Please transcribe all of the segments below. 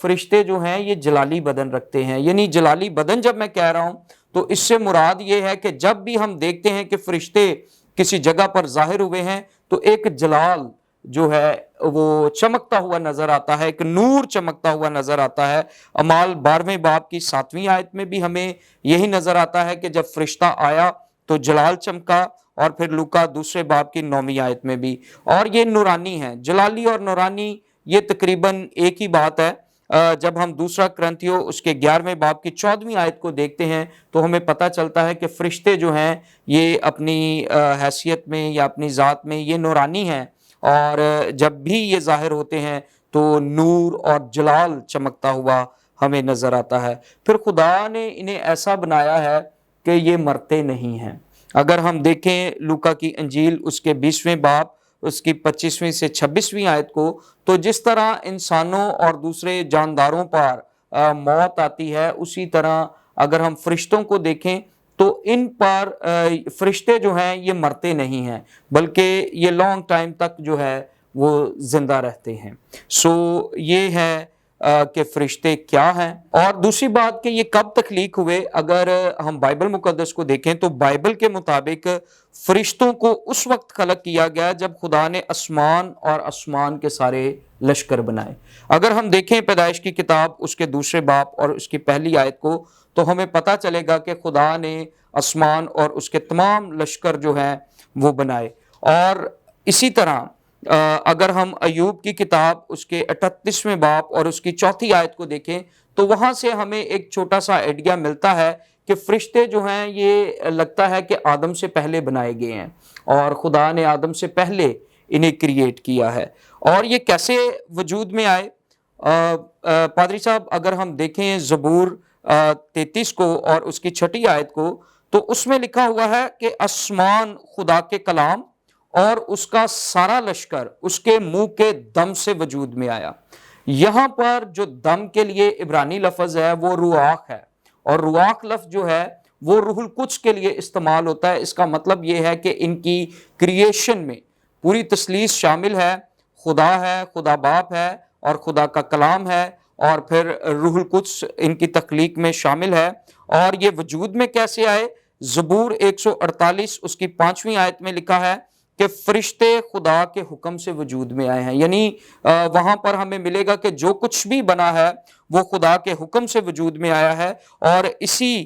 فرشتے جو ہیں یہ جلالی بدن رکھتے ہیں. یعنی جلالی بدن جب میں کہہ رہا ہوں تو اس سے مراد یہ ہے کہ جب بھی ہم دیکھتے ہیں کہ فرشتے کسی جگہ پر ظاہر ہوئے ہیں تو ایک جلال جو ہے وہ چمکتا ہوا نظر آتا ہے, ایک نور چمکتا ہوا نظر آتا ہے. اعمال 12ویں باب کی 7ویں آیت میں بھی ہمیں یہی نظر آتا ہے کہ جب فرشتہ آیا تو جلال چمکا, اور پھر لوکا 2 باب کی 9ویں آیت میں بھی. اور یہ نورانی ہیں, جلالی اور نورانی یہ تقریباً ایک ہی بات ہے. جب ہم 2 کرنتھیوں اس کے 11ویں باب کی 14ویں آیت کو دیکھتے ہیں تو ہمیں پتہ چلتا ہے کہ فرشتے جو ہیں یہ اپنی حیثیت میں یا اپنی ذات میں یہ نورانی ہیں, اور جب بھی یہ ظاہر ہوتے ہیں تو نور اور جلال چمکتا ہوا ہمیں نظر آتا ہے. پھر خدا نے انہیں ایسا بنایا ہے کہ یہ مرتے نہیں ہیں. اگر ہم دیکھیں لوکا کی انجیل اس کے 20ویں باب اس کی 25ویں سے 26ویں آیت کو, تو جس طرح انسانوں اور دوسرے جانداروں پر موت آتی ہے, اسی طرح اگر ہم فرشتوں کو دیکھیں تو ان پر فرشتے جو ہیں یہ مرتے نہیں ہیں بلکہ یہ لانگ ٹائم تک جو ہے وہ زندہ رہتے ہیں. سو یہ ہے کہ فرشتے کیا ہیں. اور دوسری بات کہ یہ کب تخلیق ہوئے, اگر ہم بائبل مقدس کو دیکھیں تو بائبل کے مطابق فرشتوں کو اس وقت خلق کیا گیا جب خدا نے آسمان اور آسمان کے سارے لشکر بنائے. اگر ہم دیکھیں پیدائش کی کتاب اس کے 2 باب اور اس کی 1 آیت کو تو ہمیں پتہ چلے گا کہ خدا نے آسمان اور اس کے تمام لشکر جو ہیں وہ بنائے. اور اسی طرح اگر ہم ایوب کی کتاب اس کے 38ویں باب اور اس کی 4 آیت کو دیکھیں تو وہاں سے ہمیں ایک چھوٹا سا آئیڈیا ملتا ہے کہ فرشتے جو ہیں یہ لگتا ہے کہ آدم سے پہلے بنائے گئے ہیں اور خدا نے آدم سے پہلے انہیں کریٹ کیا ہے. اور یہ کیسے وجود میں آئے؟ پادری صاحب اگر ہم دیکھیں زبور 33 کو اور اس کی 6 آیت کو تو اس میں لکھا ہوا ہے کہ آسمان خدا کے کلام اور اس کا سارا لشکر اس کے منہ کے دم سے وجود میں آیا. یہاں پر جو دم کے لیے عبرانی لفظ ہے وہ رواق ہے, اور رواق لفظ جو ہے وہ روح القدس کے لیے استعمال ہوتا ہے. اس کا مطلب یہ ہے کہ ان کی کریشن میں پوری تثلیث شامل ہے, خدا ہے, خدا باپ ہے اور خدا کا کلام ہے, اور پھر روح القدس ان کی تخلیق میں شامل ہے. اور یہ وجود میں کیسے آئے؟ زبور 148 اس کی 5ویں آیت میں لکھا ہے کہ فرشتے خدا کے حکم سے وجود میں آئے ہیں. یعنی وہاں پر ہمیں ملے گا کہ جو کچھ بھی بنا ہے وہ خدا کے حکم سے وجود میں آیا ہے. اور اسی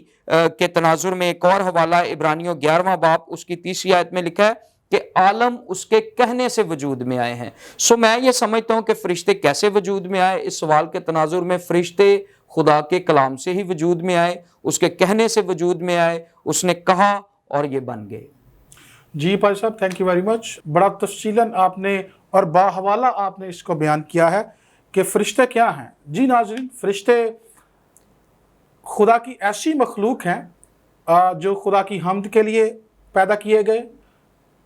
کے تناظر میں ایک اور حوالہ عبرانیوں 11واں باب اس کی 30 آیت میں لکھا ہے کہ عالم اس کے کہنے سے وجود میں آئے ہیں. سو میں یہ سمجھتا ہوں کہ فرشتے کیسے وجود میں آئے. اس سوال کے تناظر میں فرشتے خدا کے کلام سے ہی وجود میں آئے, اس کے کہنے سے وجود میں آئے, اس نے کہا اور یہ بن گئے. جی پادری صاحب تھینک یو ویری مچ. بڑا تفصیلاً آپ نے اور باحوالہ آپ نے اس کو بیان کیا ہے کہ فرشتے کیا ہیں. جی ناظرین, فرشتے خدا کی ایسی مخلوق ہیں جو خدا کی حمد کے لیے پیدا کیے گئے.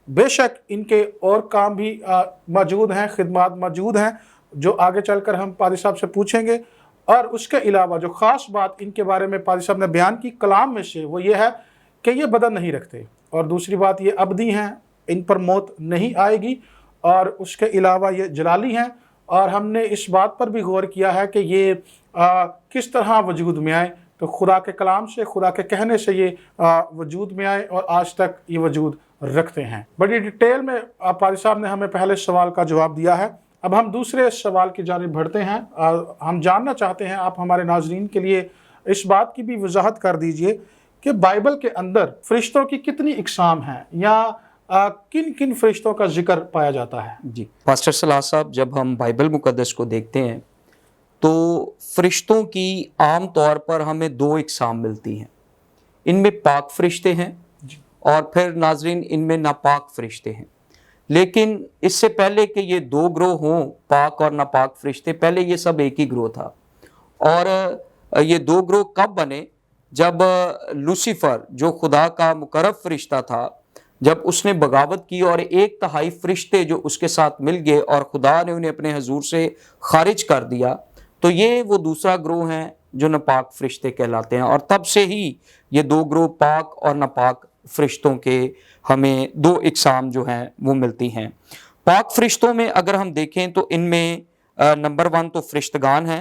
بے شک ان کے اور کام بھی موجود ہیں, خدمات موجود ہیں جو آگے چل کر ہم پادری صاحب سے پوچھیں گے. اور اس کے علاوہ جو خاص بات ان کے بارے میں پادری صاحب نے بیان کی کلام میں سے وہ یہ ہے کہ یہ بدن نہیں رکھتے, اور دوسری بات یہ ابدی ہیں, ان پر موت نہیں آئے گی, اور اس کے علاوہ یہ جلالی ہیں. اور ہم نے اس بات پر بھی غور کیا ہے کہ یہ کس طرح وجود میں آئے, تو خدا کے کلام سے, خدا کے کہنے سے یہ وجود میں آئے اور آج تک یہ وجود رکھتے ہیں. بڑی ڈیٹیل میں پادری صاحب نے ہمیں پہلے سوال کا جواب دیا ہے. اب ہم دوسرے سوال کی جانب بڑھتے ہیں. ہم جاننا چاہتے ہیں, آپ ہمارے ناظرین کے لیے اس بات کی بھی وضاحت کر دیجئے کہ بائبل کے اندر فرشتوں کی کتنی اقسام ہیں یا کن کن فرشتوں کا ذکر پایا جاتا ہے. جی پاسٹر صلاح صاحب, جب ہم بائبل مقدس کو دیکھتے ہیں تو فرشتوں کی عام طور پر ہمیں 2 اقسام ملتی ہیں. ان میں پاک فرشتے ہیں اور پھر ناظرین ان میں ناپاک فرشتے ہیں. لیکن اس سے پہلے کہ یہ 2 گروہ ہوں, پاک اور ناپاک فرشتے, پہلے یہ سب ایک ہی گروہ تھا. اور یہ 2 گروہ کب بنے؟ جب لوسیفر جو خدا کا مقرب فرشتہ تھا, جب اس نے بغاوت کی اور 1/3 فرشتے جو اس کے ساتھ مل گئے اور خدا نے انہیں اپنے حضور سے خارج کر دیا, تو یہ وہ دوسرا گروہ ہیں جو ناپاک فرشتے کہلاتے ہیں. اور تب سے ہی یہ 2 گروہ پاک اور ناپاک فرشتوں کے ہمیں 2 اقسام جو ہیں وہ ملتی ہیں. پاک فرشتوں میں اگر ہم دیکھیں تو ان میں نمبر 1 تو فرشتگان ہیں,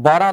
12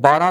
12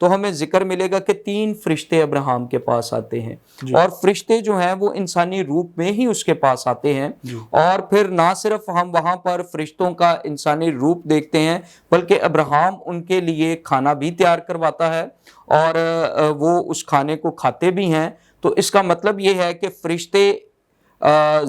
تو ہمیں ذکر ملے گا کہ 3 فرشتے ابراہیم کے پاس آتے ہیں، اور فرشتے جو ہیں وہ انسانی روپ میں ہی اس کے پاس آتے ہیں، اور پھر نہ صرف ہم وہاں پر فرشتوں کا انسانی روپ دیکھتے ہیں بلکہ ابراہیم ان کے لیے کھانا بھی تیار کرواتا ہے اور وہ اس کھانے کو کھاتے بھی ہیں۔ تو اس کا مطلب یہ ہے کہ فرشتے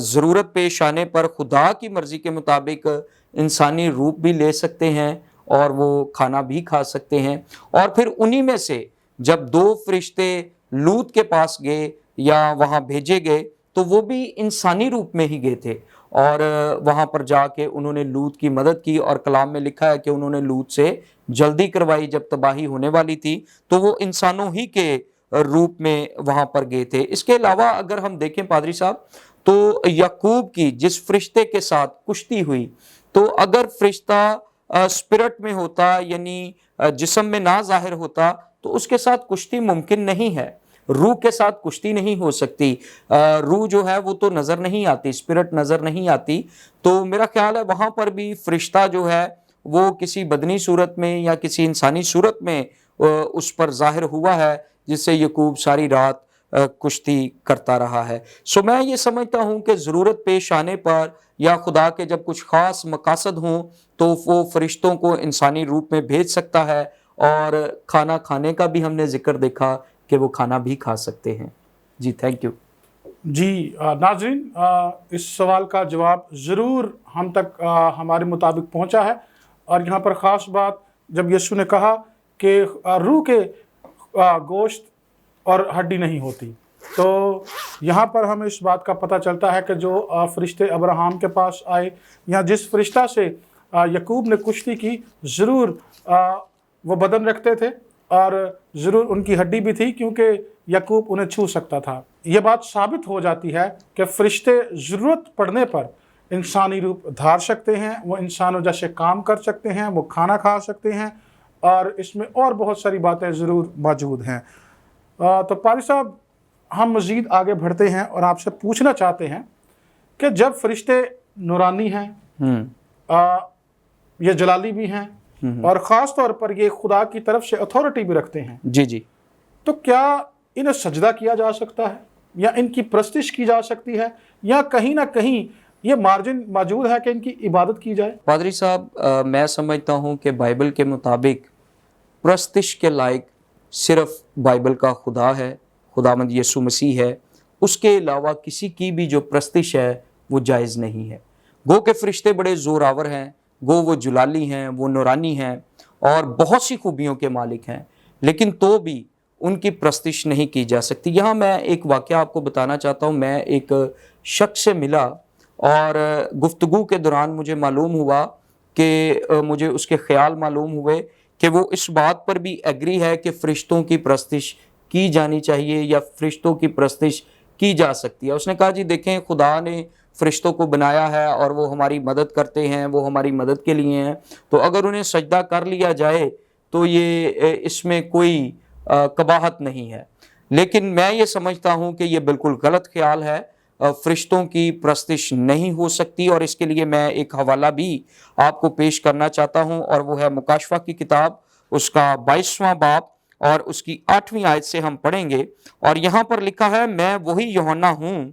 ضرورت پیش آنے پر خدا کی مرضی کے مطابق انسانی روپ بھی لے سکتے ہیں اور وہ کھانا بھی کھا سکتے ہیں۔ اور پھر انہی میں سے جب 2 فرشتے لوط کے پاس گئے یا وہاں بھیجے گئے تو وہ بھی انسانی روپ میں ہی گئے تھے، اور وہاں پر جا کے انہوں نے لوط کی مدد کی، اور کلام میں لکھا ہے کہ انہوں نے لوط سے جلدی کروائی جب تباہی ہونے والی تھی، تو وہ انسانوں ہی کے روپ میں وہاں پر گئے تھے۔ اس کے علاوہ اگر ہم دیکھیں پادری صاحب تو یعقوب کی جس فرشتے کے ساتھ کشتی ہوئی، تو اگر فرشتہ اسپرٹ میں ہوتا یعنی جسم میں نہ ظاہر ہوتا تو اس کے ساتھ کشتی ممکن نہیں ہے، روح کے ساتھ کشتی نہیں ہو سکتی، روح جو ہے وہ تو نظر نہیں آتی، اسپرٹ نظر نہیں آتی، تو میرا خیال ہے وہاں پر بھی فرشتہ جو ہے وہ کسی بدنی صورت میں یا کسی انسانی صورت میں اس پر ظاہر ہوا ہے، جس سے یعقوب ساری رات کشتی کرتا رہا ہے۔ سو میں یہ سمجھتا ہوں کہ ضرورت پیش آنے پر یا خدا کے جب کچھ خاص مقاصد ہوں تو وہ فرشتوں کو انسانی روپ میں بھیج سکتا ہے، اور کھانا کھانے کا بھی ہم نے ذکر دیکھا کہ وہ کھانا بھی کھا سکتے ہیں۔ جی تھینک یو۔ جی ناظرین، اس سوال کا جواب ضرور ہم تک ہمارے مطابق پہنچا ہے، اور یہاں پر خاص بات جب یسوع نے کہا کہ روح کے گوشت اور ہڈی نہیں ہوتی، تو یہاں پر ہمیں اس بات کا پتہ چلتا ہے کہ جو فرشتے ابراہیم کے پاس آئے یا جس فرشتہ سے یعقوب نے کشتی کی، ضرور وہ بدن رکھتے تھے اور ضرور ان کی ہڈی بھی تھی، کیونکہ یعقوب انہیں چھو سکتا تھا۔ یہ بات ثابت ہو جاتی ہے کہ فرشتے ضرورت پڑنے پر انسانی روپ دھار سکتے ہیں، وہ انسانوں جیسے کام کر سکتے ہیں، وہ کھانا کھا سکتے ہیں، اور اس میں اور بہت ساری باتیں ضرور موجود ہیں۔ تو پادری صاحب، ہم مزید آگے بڑھتے ہیں اور آپ سے پوچھنا چاہتے ہیں کہ جب فرشتے نورانی ہیں، یہ جلالی بھی ہیں، اور خاص طور پر یہ خدا کی طرف سے اتھارٹی بھی رکھتے ہیں، جی تو کیا انہیں سجدہ کیا جا سکتا ہے یا ان کی پرستش کی جا سکتی ہے، یا کہیں نہ کہیں یہ مارجن موجود ہے کہ ان کی عبادت کی جائے؟ پادری صاحب، میں سمجھتا ہوں کہ بائبل کے مطابق پرستش کے لائق صرف بائبل کا خدا ہے، خداوند یسوع مسیح ہے، اس کے علاوہ کسی کی بھی جو پرستش ہے وہ جائز نہیں ہے۔ گو کہ فرشتے بڑے زوراور ہیں، گو وہ جلالی ہیں، وہ نورانی ہیں اور بہت سی خوبیوں کے مالک ہیں، لیکن تو بھی ان کی پرستش نہیں کی جا سکتی۔ یہاں میں ایک واقعہ آپ کو بتانا چاہتا ہوں۔ میں ایک شخص سے ملا اور گفتگو کے دوران مجھے معلوم ہوا کہ مجھے اس کے خیال معلوم ہوئے کہ وہ اس بات پر بھی ایگری ہے کہ فرشتوں کی پرستش کی جانی چاہیے یا فرشتوں کی پرستش کی جا سکتی ہے۔ اس نے کہا جی دیکھیں، خدا نے فرشتوں کو بنایا ہے اور وہ ہماری مدد کرتے ہیں، وہ ہماری مدد کے لیے ہیں، تو اگر انہیں سجدہ کر لیا جائے تو یہ اس میں کوئی قباحت نہیں ہے۔ لیکن میں یہ سمجھتا ہوں کہ یہ بالکل غلط خیال ہے، فرشتوں کی پرستش نہیں ہو سکتی، اور اس کے لیے میں ایک حوالہ بھی آپ کو پیش کرنا چاہتا ہوں، اور وہ ہے مکاشفہ کی کتاب، اس کا 22واں باب اور اس کی 8ویں آیت سے ہم پڑھیں گے، اور یہاں پر لکھا ہے، میں وہی یوحنا ہوں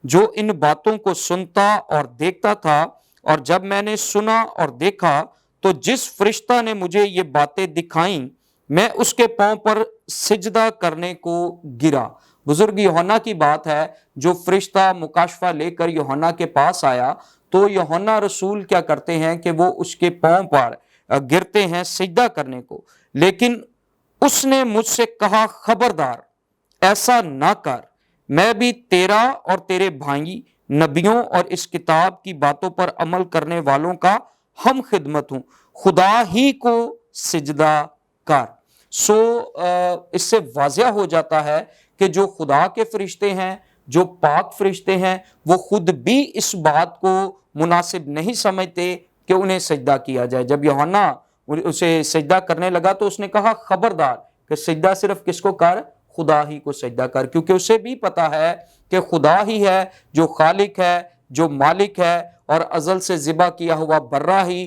جو ان باتوں کو سنتا اور دیکھتا تھا، اور جب میں نے سنا اور دیکھا تو جس فرشتہ نے مجھے یہ باتیں دکھائیں میں اس کے پاؤں پر سجدہ کرنے کو گرا۔ بزرگ یوحنا کی بات ہے، جو فرشتہ مکاشفہ لے کر یوحنا کے پاس آیا تو یوحنا رسول کیا کرتے ہیں کہ وہ اس کے پاؤں پر گرتے ہیں سجدہ کرنے کو، لیکن اس نے مجھ سے کہا، خبردار، ایسا نہ کر، میں بھی تیرا اور تیرے بھائی نبیوں اور اس کتاب کی باتوں پر عمل کرنے والوں کا ہم خدمت ہوں، خدا ہی کو سجدہ کر۔ سو اس سے واضح ہو جاتا ہے کہ جو خدا کے فرشتے ہیں، جو پاک فرشتے ہیں، وہ خود بھی اس بات کو مناسب نہیں سمجھتے کہ انہیں سجدہ کیا جائے۔ جب یوحنا اسے سجدہ کرنے لگا تو اس نے کہا، خبردار، کہ سجدہ صرف کس کو کر؟ خدا ہی کو سجدہ کر، کیونکہ اسے بھی پتا ہے کہ خدا ہی ہے جو خالق ہے، جو مالک ہے، اور ازل سے ذبح کیا ہوا برہ ہی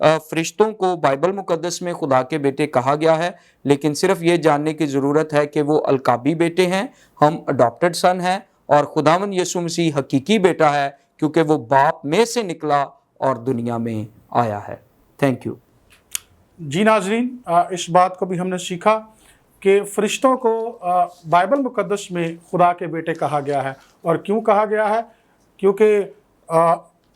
فرشتوں کو بائبل مقدس میں خدا کے بیٹے کہا گیا ہے، لیکن صرف یہ جاننے کی ضرورت ہے کہ وہ القابی بیٹے ہیں، ہم اڈاپٹڈ سن ہیں، اور خداوند یسوع مسیح حقیقی بیٹا ہے کیونکہ وہ باپ میں سے نکلا اور دنیا میں آیا ہے۔ Thank you. جی ناظرین، اس بات کو بھی ہم نے سیکھا کہ فرشتوں کو بائبل مقدس میں خدا کے بیٹے کہا گیا ہے، اور کیوں کہا گیا ہے؟ کیونکہ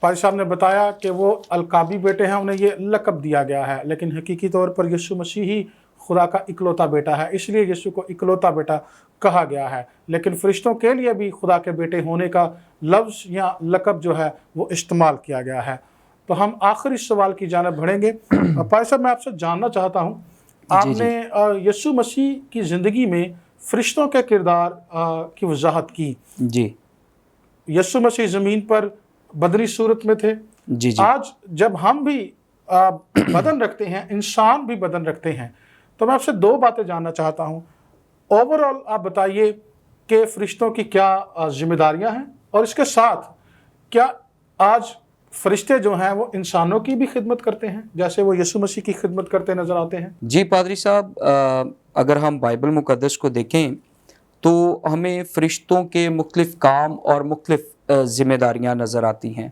پادری صاحب نے بتایا کہ وہ القابی بیٹے ہیں، انہیں یہ لقب دیا گیا ہے، لیکن حقیقی طور پر یسوع مسیح ہی خدا کا اکلوتا بیٹا ہے، اس لیے یسوع کو اکلوتا بیٹا کہا گیا ہے۔ لیکن فرشتوں کے لیے بھی خدا کے بیٹے ہونے کا لفظ یا لقب جو ہے وہ استعمال کیا گیا ہے۔ تو ہم آخری سوال کی جانب بڑھیں گے۔ پادری صاحب، میں آپ سے جاننا چاہتا ہوں، آپ نے یسوع مسیح کی زندگی میں فرشتوں کے کردار کی وضاحت کی۔ جی، یسوع مسیح زمین پر بدنی صورت میں تھے۔ جی جی، آج جب ہم بھی بدن رکھتے ہیں، انسان بھی بدن رکھتے ہیں، تو میں آپ سے دو باتیں جاننا چاہتا ہوں۔ اوورآل آپ بتائیے کہ فرشتوں کی کیا ذمہ داریاں ہیں، اور اس کے ساتھ کیا آج فرشتے جو ہیں وہ انسانوں کی بھی خدمت کرتے ہیں جیسے وہ یسوع مسیح کی خدمت کرتے نظر آتے ہیں؟ جی پادری صاحب، اگر ہم بائبل مقدس کو دیکھیں تو ہمیں فرشتوں کے مختلف کام اور مختلف ذمہ داریاں نظر آتی ہیں۔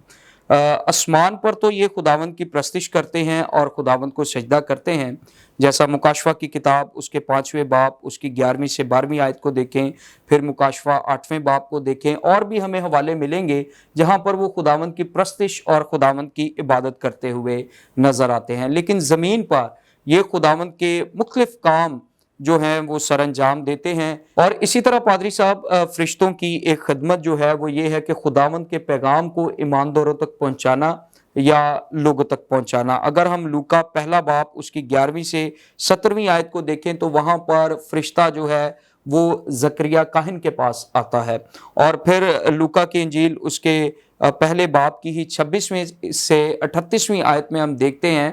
آسمان پر تو یہ خداوند کی پرستش کرتے ہیں اور خداوند کو سجدہ کرتے ہیں، جیسا مکاشفہ کی کتاب اس کے 5ویں باب اس کی 11ویں سے 12ویں آیت کو دیکھیں، پھر مکاشفہ 8ویں باب کو دیکھیں، اور بھی ہمیں حوالے ملیں گے جہاں پر وہ خداوند کی پرستش اور خداوند کی عبادت کرتے ہوئے نظر آتے ہیں۔ لیکن زمین پر یہ خداوند کے مختلف کام جو ہیں وہ سر انجام دیتے ہیں۔ اور اسی طرح پادری صاحب، فرشتوں کی ایک خدمت جو ہے وہ یہ ہے کہ خداوند کے پیغام کو ایمانداروں تک پہنچانا یا لوگوں تک پہنچانا۔ اگر ہم لوکا پہلا باب اس کی 11ویں سے 17ویں آیت کو دیکھیں تو وہاں پر فرشتہ جو ہے وہ زکریا کاہن کے پاس آتا ہے، اور پھر لوکا کی انجیل اس کے پہلے باب کی ہی 26ویں سے 38ویں آیت میں ہم دیکھتے ہیں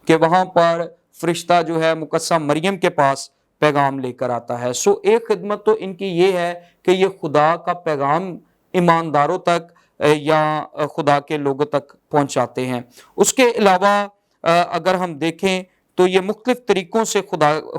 کہ وہاں پر فرشتہ جو ہے مقدسہ مریم کے پاس پیغام لے کر آتا ہے۔ سو ایک خدمت تو ان کی یہ ہے کہ یہ خدا کا پیغام ایمانداروں تک یا خدا کے لوگوں تک پہنچاتے ہیں۔ اس کے علاوہ اگر ہم دیکھیں تو یہ مختلف طریقوں سے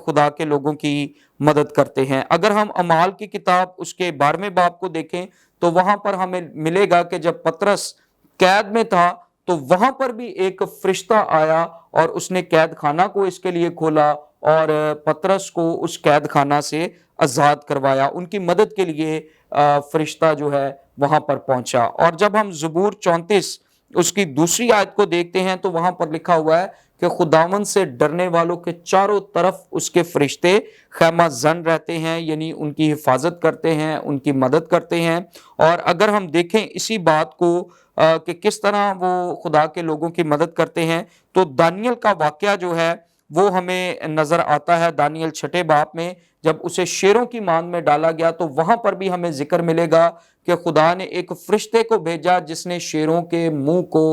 خدا کے لوگوں کی مدد کرتے ہیں۔ اگر ہم اعمال کی کتاب اس کے 12ویں باب کو دیکھیں تو وہاں پر ہمیں ملے گا کہ جب پطرس قید میں تھا تو وہاں پر بھی ایک فرشتہ آیا اور اس نے قید خانہ کو اس کے لیے کھولا اور پطرس کو اس قید خانہ سے آزاد کروایا۔ ان کی مدد کے لیے فرشتہ جو ہے وہاں پر پہنچا۔ اور جب ہم زبور 34 اس کی 2 آیت کو دیکھتے ہیں تو وہاں پر لکھا ہوا ہے کہ خداوند سے ڈرنے والوں کے چاروں طرف اس کے فرشتے خیمہ زن رہتے ہیں، یعنی ان کی حفاظت کرتے ہیں، ان کی مدد کرتے ہیں۔ اور اگر ہم دیکھیں اسی بات کو کہ کس طرح وہ خدا کے لوگوں کی مدد کرتے ہیں تو دانیل کا واقعہ جو ہے وہ ہمیں نظر آتا ہے۔ دانیل 6 باب میں جب اسے شیروں کی مان میں ڈالا گیا تو وہاں پر بھی ہمیں ذکر ملے گا کہ خدا نے ایک فرشتے کو بھیجا جس نے شیروں کے منہ کو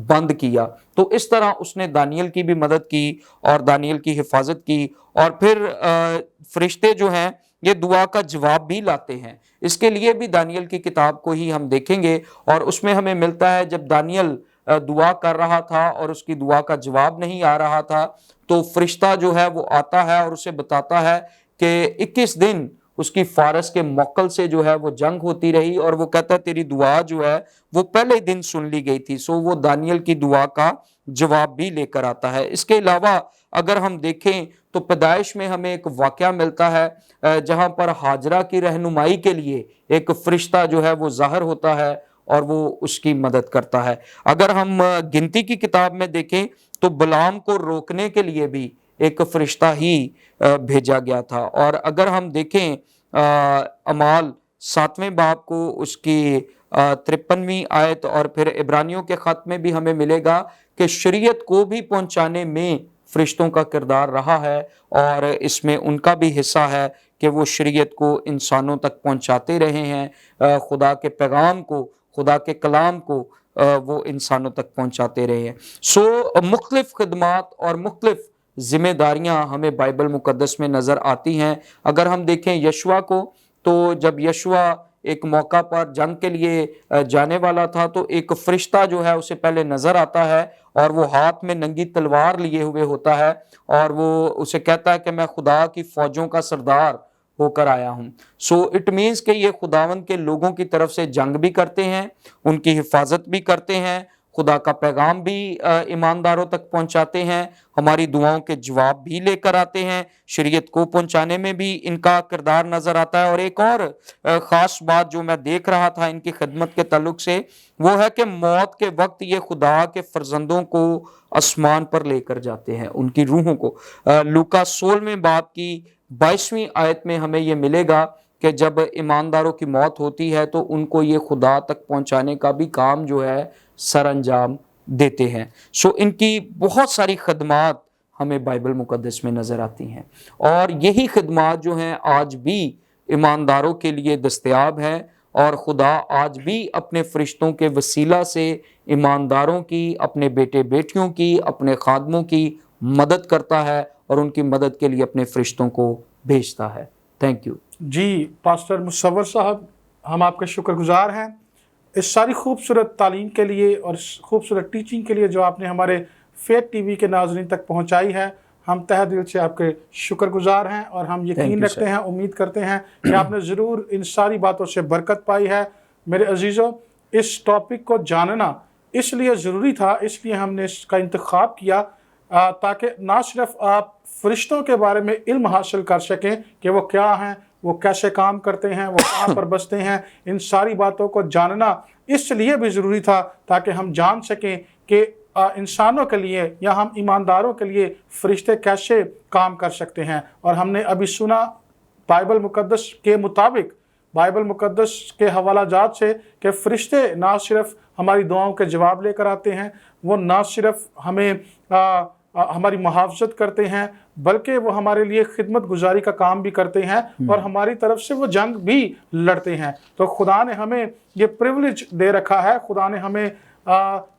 بند کیا۔ تو اس طرح اس نے دانیل کی بھی مدد کی اور دانیل کی حفاظت کی۔ اور پھر فرشتے جو ہیں یہ دعا کا جواب بھی لاتے ہیں، اس کے لیے بھی دانیل کی کتاب کو ہی ہم دیکھیں گے، اور اس میں ہمیں ملتا ہے جب دانیل دعا کر رہا تھا اور اس کی دعا کا جواب نہیں آ رہا تھا تو فرشتہ جو ہے وہ آتا ہے اور اسے بتاتا ہے کہ 21 دن اس کی فارس کے موکل سے جو ہے وہ جنگ ہوتی رہی، اور وہ کہتا ہے تیری دعا جو ہے وہ پہلے دن سن لی گئی تھی۔ سو وہ دانیل کی دعا کا جواب بھی لے کر آتا ہے۔ اس کے علاوہ اگر ہم دیکھیں تو پیدائش میں ہمیں ایک واقعہ ملتا ہے جہاں پر ہاجرہ کی رہنمائی کے لیے ایک فرشتہ جو ہے وہ ظاہر ہوتا ہے اور وہ اس کی مدد کرتا ہے۔ اگر ہم گنتی کی کتاب میں دیکھیں تو بلعام کو روکنے کے لیے بھی ایک فرشتہ ہی بھیجا گیا تھا۔ اور اگر ہم دیکھیں اعمال 7ویں باب کو اس کی 53ویں آیت اور پھر عبرانیوں کے خط میں بھی ہمیں ملے گا کہ شریعت کو بھی پہنچانے میں فرشتوں کا کردار رہا ہے، اور اس میں ان کا بھی حصہ ہے کہ وہ شریعت کو انسانوں تک پہنچاتے رہے ہیں، خدا کے پیغام کو، خدا کے کلام کو وہ انسانوں تک پہنچاتے رہے ہیں۔ سو مختلف خدمات اور مختلف ذمہ داریاں ہمیں بائبل مقدس میں نظر آتی ہیں۔ اگر ہم دیکھیں یشوع کو تو جب یشوع ایک موقع پر جنگ کے لیے جانے والا تھا تو ایک فرشتہ جو ہے اسے پہلے نظر آتا ہے اور وہ ہاتھ میں ننگی تلوار لیے ہوئے ہوتا ہے اور وہ اسے کہتا ہے کہ میں خدا کی فوجوں کا سردار ہو کر آیا ہوں. سو اٹ مینس کہ یہ خداوند کے لوگوں کی طرف سے جنگ بھی کرتے ہیں, ان کی حفاظت بھی کرتے ہیں, خدا کا پیغام بھی ایمانداروں تک پہنچاتے ہیں, ہماری دعاؤں کے جواب بھی لے کر آتے ہیں, شریعت کو پہنچانے میں بھی ان کا کردار نظر آتا ہے. اور ایک اور خاص بات جو میں دیکھ رہا تھا ان کی خدمت کے تعلق سے وہ ہے کہ موت کے وقت یہ خدا کے فرزندوں کو آسمان پر لے کر جاتے ہیں, ان کی روحوں کو. لوکا 16 باب کی 22ویں آیت میں ہمیں یہ ملے گا کہ جب ایمانداروں کی موت ہوتی ہے تو ان کو یہ خدا تک پہنچانے کا بھی کام جو ہے سر انجام دیتے ہیں. سو ان کی بہت ساری خدمات ہمیں بائبل مقدس میں نظر آتی ہیں اور یہی خدمات جو ہیں آج بھی ایمانداروں کے لیے دستیاب ہیں اور خدا آج بھی اپنے فرشتوں کے وسیلہ سے ایمانداروں کی, اپنے بیٹے بیٹیوں کی, اپنے خادموں کی مدد کرتا ہے اور ان کی مدد کے لیے اپنے فرشتوں کو بھیجتا ہے. Thank you. جی پاسٹر مصور صاحب, ہم آپ کے شکر گزار ہیں اس ساری خوبصورت تعلیم کے لیے اور خوبصورت ٹیچنگ کے لیے جو آپ نے ہمارے فیت ٹی وی کے ناظرین تک پہنچائی ہے. ہم تہ دل سے آپ کے شکر گزار ہیں اور ہم یقین رکھتے ہیں, امید کرتے ہیں کہ آپ نے ضرور ان ساری باتوں سے برکت پائی ہے. میرے عزیزوں, اس ٹاپک کو جاننا اس لیے ضروری تھا, اس لیے ہم نے اس کا انتخاب کیا تاکہ نہ صرف آپ فرشتوں کے بارے میں علم حاصل کر سکیں کہ وہ کیا ہیں, وہ کیسے کام کرتے ہیں, وہ کہاں پر بستے ہیں. ان ساری باتوں کو جاننا اس لیے بھی ضروری تھا تاکہ ہم جان سکیں کہ انسانوں کے لیے یا ہم ایمانداروں کے لیے فرشتے کیسے کام کر سکتے ہیں. اور ہم نے ابھی سنا بائبل مقدس کے مطابق, بائبل مقدس کے حوالہ جات سے کہ فرشتے نہ صرف ہماری دعاؤں کے جواب لے کر آتے ہیں, وہ نہ صرف ہمیں ہماری محافظت کرتے ہیں بلکہ وہ ہمارے لیے خدمت گزاری کا کام بھی کرتے ہیں اور ہماری طرف سے وہ جنگ بھی لڑتے ہیں. تو خدا نے ہمیں یہ پریولیج دے رکھا ہے, خدا نے ہمیں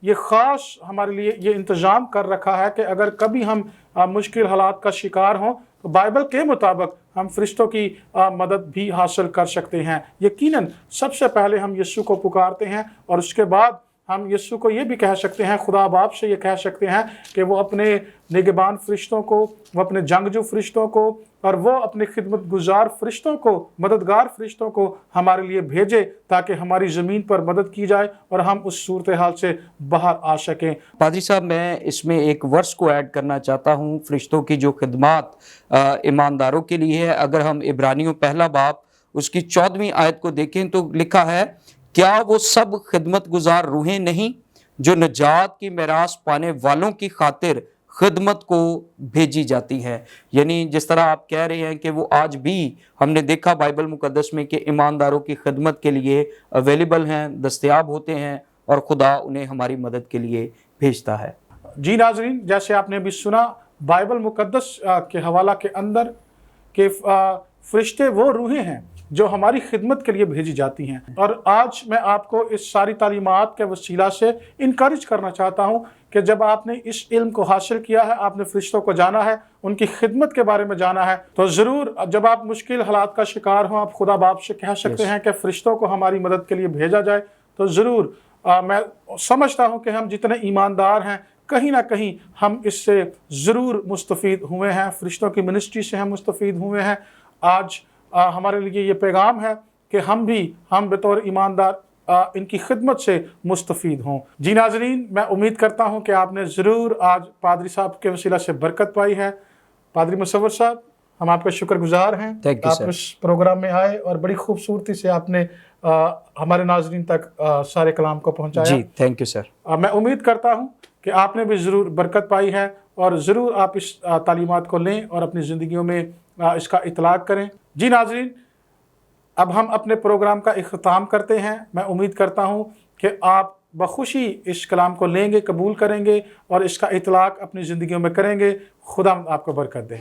یہ خاص ہمارے لیے یہ انتظام کر رکھا ہے کہ اگر کبھی ہم مشکل حالات کا شکار ہوں تو بائبل کے مطابق ہم فرشتوں کی مدد بھی حاصل کر سکتے ہیں. یقیناً سب سے پہلے ہم یسوع کو پکارتے ہیں اور اس کے بعد ہم یسوع کو یہ بھی کہہ سکتے ہیں, خدا باپ سے یہ کہہ سکتے ہیں کہ وہ اپنے نگہبان فرشتوں کو, وہ اپنے جنگجو فرشتوں کو اور وہ اپنے خدمت گزار فرشتوں کو, مددگار فرشتوں کو ہمارے لیے بھیجے تاکہ ہماری زمین پر مدد کی جائے اور ہم اس صورتحال سے باہر آ سکیں. پادری صاحب, میں اس میں ایک ورس کو ایڈ کرنا چاہتا ہوں. فرشتوں کی جو خدمات ایمانداروں کے لیے ہے, اگر ہم عبرانیوں 1 باب اس کی 14ویں آیت کو دیکھیں تو لکھا ہے, کیا وہ سب خدمت گزار روحیں نہیں جو نجات کی میراث پانے والوں کی خاطر خدمت کو بھیجی جاتی ہے. یعنی جس طرح آپ کہہ رہے ہیں کہ وہ آج بھی ہم نے دیکھا بائبل مقدس میں کہ ایمانداروں کی خدمت کے لیے اویلیبل ہیں, دستیاب ہوتے ہیں اور خدا انہیں ہماری مدد کے لیے بھیجتا ہے. جی ناظرین, جیسے آپ نے بھی سنا بائبل مقدس کے حوالہ کے اندر کہ فرشتے وہ روحیں ہیں جو ہماری خدمت کے لیے بھیجی جاتی ہیں. اور آج میں آپ کو اس ساری تعلیمات کے وسیلہ سے انکریج کرنا چاہتا ہوں کہ جب آپ نے اس علم کو حاصل کیا ہے, آپ نے فرشتوں کو جانا ہے, ان کی خدمت کے بارے میں جانا ہے, تو ضرور جب آپ مشکل حالات کا شکار ہوں آپ خدا باپ سے کہہ سکتے ہیں کہ فرشتوں کو ہماری مدد کے لیے بھیجا جائے. تو ضرور میں سمجھتا ہوں کہ ہم جتنے ایماندار ہیں کہیں نہ کہیں ہم اس سے ضرور مستفید ہوئے ہیں, فرشتوں کی منسٹری سے ہم مستفید ہوئے ہیں. آج ہمارے لیے یہ پیغام ہے کہ ہم بطور ایماندار ان کی خدمت سے مستفید ہوں. جی ناظرین, میں امید کرتا ہوں کہ آپ نے ضرور آج پادری صاحب کے وسیلہ سے برکت پائی ہے. پادری مصور صاحب, ہم آپ کا شکر گزار ہیں, آپ اس پروگرام میں آئے اور بڑی خوبصورتی سے آپ نے ہمارے ناظرین تک سارے کلام کو پہنچایا. جی تھینک یو سر. میں امید کرتا ہوں کہ آپ نے بھی ضرور برکت پائی ہے اور ضرور آپ اس تعلیمات کو لیں اور اپنی زندگیوں میں اس کا اطلاق کریں. جی ناظرین, اب ہم اپنے پروگرام کا اختتام کرتے ہیں. میں امید کرتا ہوں کہ آپ بخوشی اس کلام کو لیں گے, قبول کریں گے اور اس کا اطلاق اپنی زندگیوں میں کریں گے. خدا آپ کو برکت دے.